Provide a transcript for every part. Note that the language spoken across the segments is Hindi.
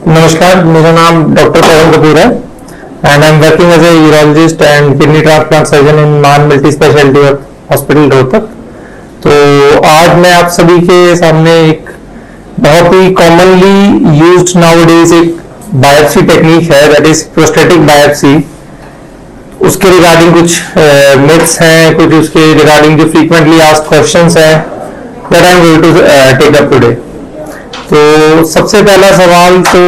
नमस्कार, मेरा नाम डॉक्टर पवन कपूर है and I am working as a urologist and kidney transplant surgeon in Maan multi speciality hospital Rohtak. तो आज मैं आप सभी के सामने एक बहुत ही कॉमनली यूज्ड नाउअडेज एक बायोप्सी टेक्निक है, दैट इज प्रोस्टेटिक बायोप्सी। उसके रिगार्डिंग कुछ मिथ्स हैं, कुछ उसके रिगार्डिंग जो फ्रीक्वेंटली आस्क्ड क्वेश्चंस हैं, that I am going to take up today. तो सबसे पहला सवाल तो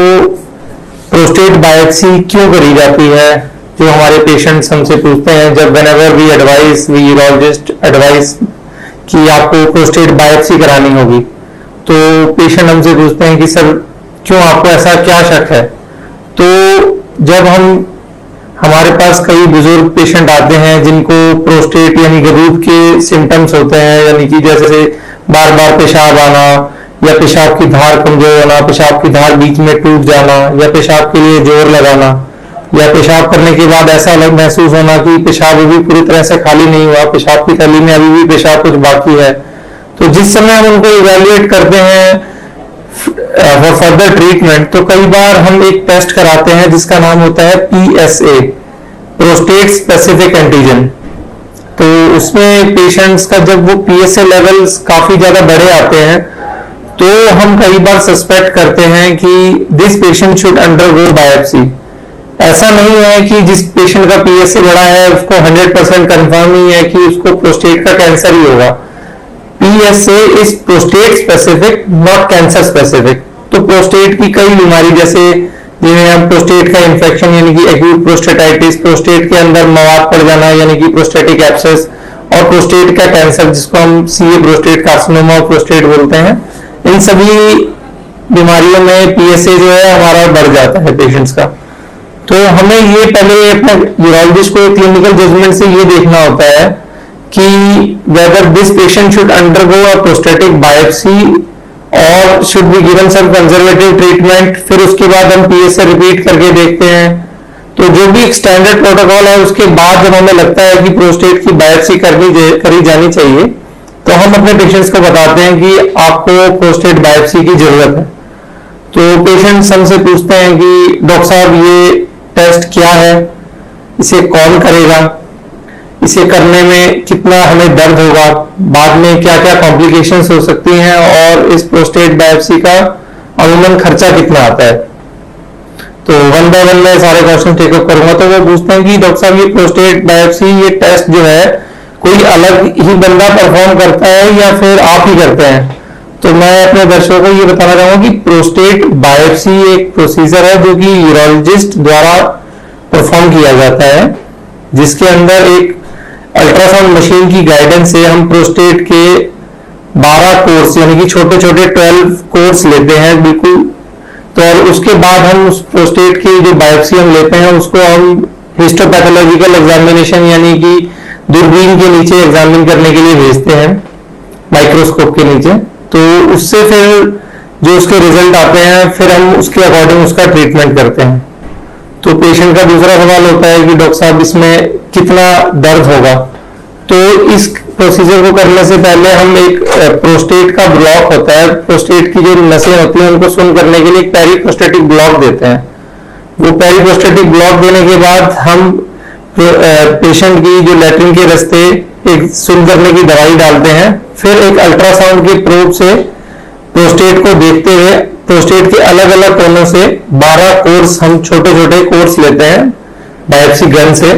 प्रोस्टेट बायोप्सी क्यों करी जाती है, जो हमारे पेशेंट्स हमसे पूछते हैं जब whenever we advise, we urologist advise कि आपको प्रोस्टेट बायोप्सी करानी होगी, तो पेशेंट हमसे पूछते हैं कि सर क्यों, आपको ऐसा क्या शक है। तो जब हमारे पास कई बुजुर्ग पेशेंट आते हैं जिनको प्रोस्टेट यानी गरूद के सिम्टम्स होते हैं, यानी कि जैसे बार बार पेशाब आना या पेशाब की धार कमजोर होना, पेशाब की धार बीच में टूट जाना या पेशाब के लिए जोर लगाना या पेशाब करने के बाद ऐसा महसूस होना कि पेशाब अभी पूरी तरह से खाली नहीं हुआ, पेशाब की थैली में अभी भी पेशाब कुछ बाकी है। तो जिस समय हम उनको इवैल्यूएट करते हैं फॉर फर्दर ट्रीटमेंट, तो कई बार हम एक टेस्ट कराते हैं जिसका नाम होता है PSA, प्रोस्टेट स्पेसिफिक एंटीजन। तो उसमें पेशेंट्स का जब वो PSA लेवल्स काफी ज्यादा बढ़े आते हैं तो हम कई बार सस्पेक्ट करते हैं कि this patient should undergo biopsy. ऐसा नहीं है कि जिस पेशेंट का PSA बढ़ा है उसको 100% कंफर्म ही है कि उसको प्रोस्टेट का कैंसर ही होगा। PSA is prostate specific, not cancer specific. तो प्रोस्टेट की कई बीमारी जैसे जिन्हें हम प्रोस्टेट का इंफेक्शन यानी कि एक्यूट प्रोस्टेटाइटिस, प्रोस्टेट के अंदर मवाद पड़ जाना यानी कि प्रोस्टेटिक एब्सेस, और प्रोस्टेट का कैंसर जिसको हम CA prostate carcinoma of prostate बोलते हैं, इन सभी बीमारियों में PSA जो है हमारा बढ़ जाता है पेशेंट्स का। तो हमें ये पहले अपने यूरोलॉजिस्ट को क्लिनिकल जजमेंट से ये देखना होता है कि whether this patient should undergo a prostatic biopsy और should be given some conservative treatment. फिर उसके बाद हम PSA रिपीट करके देखते हैं। तो जो भी एक स्टैंडर्ड प्रोटोकॉल है उसके बाद जब हमें लगता है कि प्रोस्टेट की बायोप्सी करी जानी चाहिए, तो हम अपने पेशेंट्स को बताते हैं कि आपको प्रोस्टेट बायोप्सी की जरूरत है। तो पेशेंट्स हमसे पूछते हैं कि डॉक्टर साहब ये टेस्ट क्या है, इसे कौन करेगा, इसे करने में कितना हमें दर्द होगा, बाद में क्या क्या कॉम्प्लिकेशंस हो सकती हैं, और इस प्रोस्टेट बायोप्सी का अमूमन खर्चा कितना आता है। तो वन बाय वन मैं सारे क्वेश्चन टेकअप करूंगा। तो वो पूछते हैं कि डॉक्टर साहब ये प्रोस्टेट बायोप्सी ये टेस्ट जो है कोई अलग ही बंदा परफॉर्म करता है या फिर आप ही करते हैं। तो मैं अपने दर्शकों को ये बताना चाहूंगा कि प्रोस्टेट बायोप्सी एक प्रोसीजर है जो कि यूरोलॉजिस्ट द्वारा परफॉर्म किया जाता है, जिसके अंदर एक अल्ट्रासाउंड मशीन की गाइडेंस से हम प्रोस्टेट के 12 कोर्स यानी कि छोटे छोटे 12 कोर्स लेते हैं बिल्कुल। तो और उसके बाद हम उस प्रोस्टेट की जो बायोप्सी हम लेते हैं उसको हम हिस्टोपैथोलॉजिकल एग्जामिनेशन यानी कि दूरबीन के नीचे एग्जामिन करने के लिए भेजते हैं, माइक्रोस्कोप के नीचे। तो उससे फिर जो उसके रिजल्ट आते हैं फिर हम उसके अकॉर्डिंग उसका ट्रीटमेंट करते हैं। तो पेशेंट का दूसरा सवाल होता है कि डॉक्टर साहब इसमें कितना दर्द होगा। तो इस प्रोसीजर को करने से पहले हम एक प्रोस्टेट का ब्लॉक होता है, प्रोस्टेट की जो नसें होती हैं उनको सुन करने के लिए एक पेरीप्रोस्टेटिक ब्लॉक देते हैं। वो पेरीप्रोस्टेटिक ब्लॉक देने के बाद हम पेशेंट की जो लैट्रिन के रास्ते एक सुन करने की दवाई डालते हैं। फिर एक अल्ट्रासाउंड के प्रोब से प्रोस्टेट को देखते हुए प्रोस्टेट के अलग अलग कोनों से 12 कोर्स हम छोटे छोटे कोर्स लेते हैं बायोप्सी गन से,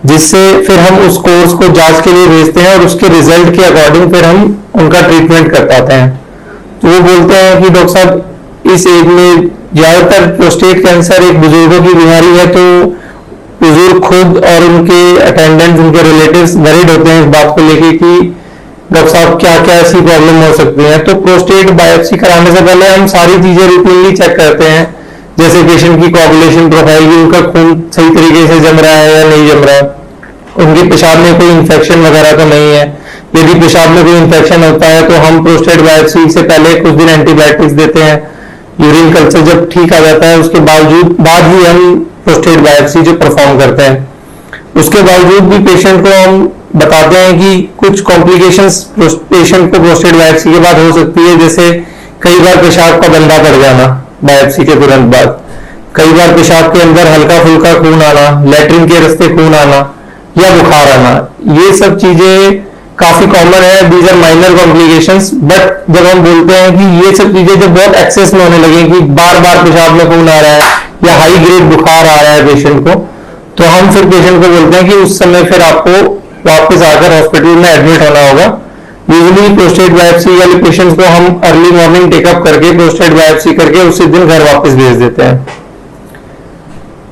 जिससे फिर हम उस कोर्स को जांच के लिए भेजते हैं और उसके रिजल्ट के अकॉर्डिंग फिर हम उनका ट्रीटमेंट कर पाते हैं। तो वो बोलते हैं कि डॉक्टर साहब इस एज में ज्यादातर प्रोस्टेट कैंसर एक बुजुर्गों की बीमारी है, तो बुजुर्ग खुद और उनके अटेंडेंट्स, उनके रिलेटिव्स वरीड होते हैं इस बात को लेके कि डॉक्टर साहब क्या क्या ऐसी प्रॉब्लम हो सकती है। तो प्रोस्टेट बायोप्सी कराने से पहले हम सारी चीजें रूटीनली चेक करते हैं, जैसे पेशेंट की कोआगुलेशन प्रोफाइल, उनका खून सही तरीके से जम रहा है या नहीं जम रहा है, उनके पेशाब में कोई इन्फेक्शन वगैरह तो नहीं है। यदि पेशाब में कोई इन्फेक्शन होता है तो हम प्रोस्टेट बायोप्सी से पहले कुछ दिन एंटीबायोटिक्स देते हैं। यूरिन कल्चर जब ठीक आ जाता है उसके बाद ही हम प्रोस्टेट बायोप्सी जो परफॉर्म करते हैं। उसके बावजूद भी पेशेंट को हम बताते हैं कि कुछ कॉम्प्लिकेशंस पेशेंट को प्रोस्टेट बायोप्सी के बाद हो सकती है, जैसे कई बार पेशाब का बंधा पड़ जाना, बायोप्सी के तुरंत बाद। कई बार पेशाब के अंदर हल्का फुल्का खून आना, लैट्रिन के रास्ते खून आना या बुखार आना, ये सब चीजें काफी कॉमन है। These are minor complications, but जब हम बोलते हैं कि ये सब चीजें जब बहुत एक्सेस में होने लगे कि बार बार पेशाब में खून आ रहा है या हाई ग्रेड बुखार आ रहा है पेशेंट को, तो हम फिर पेशेंट को बोलते हैं कि उस समय फिर आपको वापस आकर हॉस्पिटल में एडमिट होना होगा। यूजुअली प्रोस्टेट बायोप्सी वाले पेशेंट्स को हम अर्ली मॉर्निंग टेकअप करके प्रोस्टेट बायोप्सी करके उसी दिन घर वापस भेज देते हैं।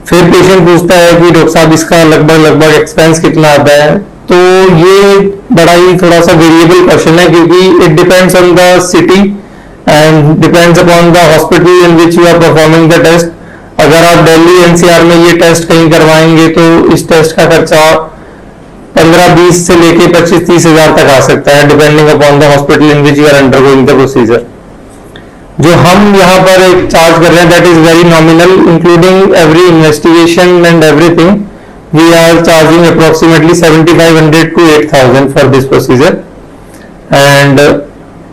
फिर पेशेंट पूछता है कि डॉक्टर साहब इसका लगभग एक्सपेंस कितना आता है, तो ये बड़ा ही थोड़ा सा वेरिएबल क्वेश्चन है, क्योंकि it depends on the city and depends upon the hospital in which you are performing the test. अगर आप दिल्ली एनसीआर में ये टेस्ट कहीं करवाएंगे तो इस टेस्ट का खर्चा 15-20 से लेके 25-30 हजार तक आ सकता है, depending upon the hospital in which you are undergoing the procedure. जो हम यहाँ पर एक चार्ज कर रहे हैं that is very nominal, including every investigation and everything. We are charging approximately 7500 to 8000 for this procedure. And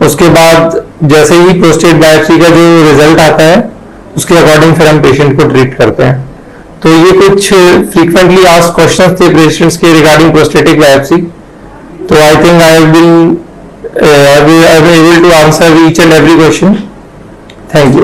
उसके बाद जैसे ही प्रोस्टेट बायोप्सी का जो रिजल्ट आता है उसके अकॉर्डिंग फिर हम पेशेंट को ट्रीट करते हैं। तो ये कुछ फ्रीक्वेंटली आस्क्ड क्वेश्चंस थे पेशेंट्स के रिगार्डिंग प्रोस्टेटिक बायोप्सी। तो I think I will able to answer each and every question. Thank you.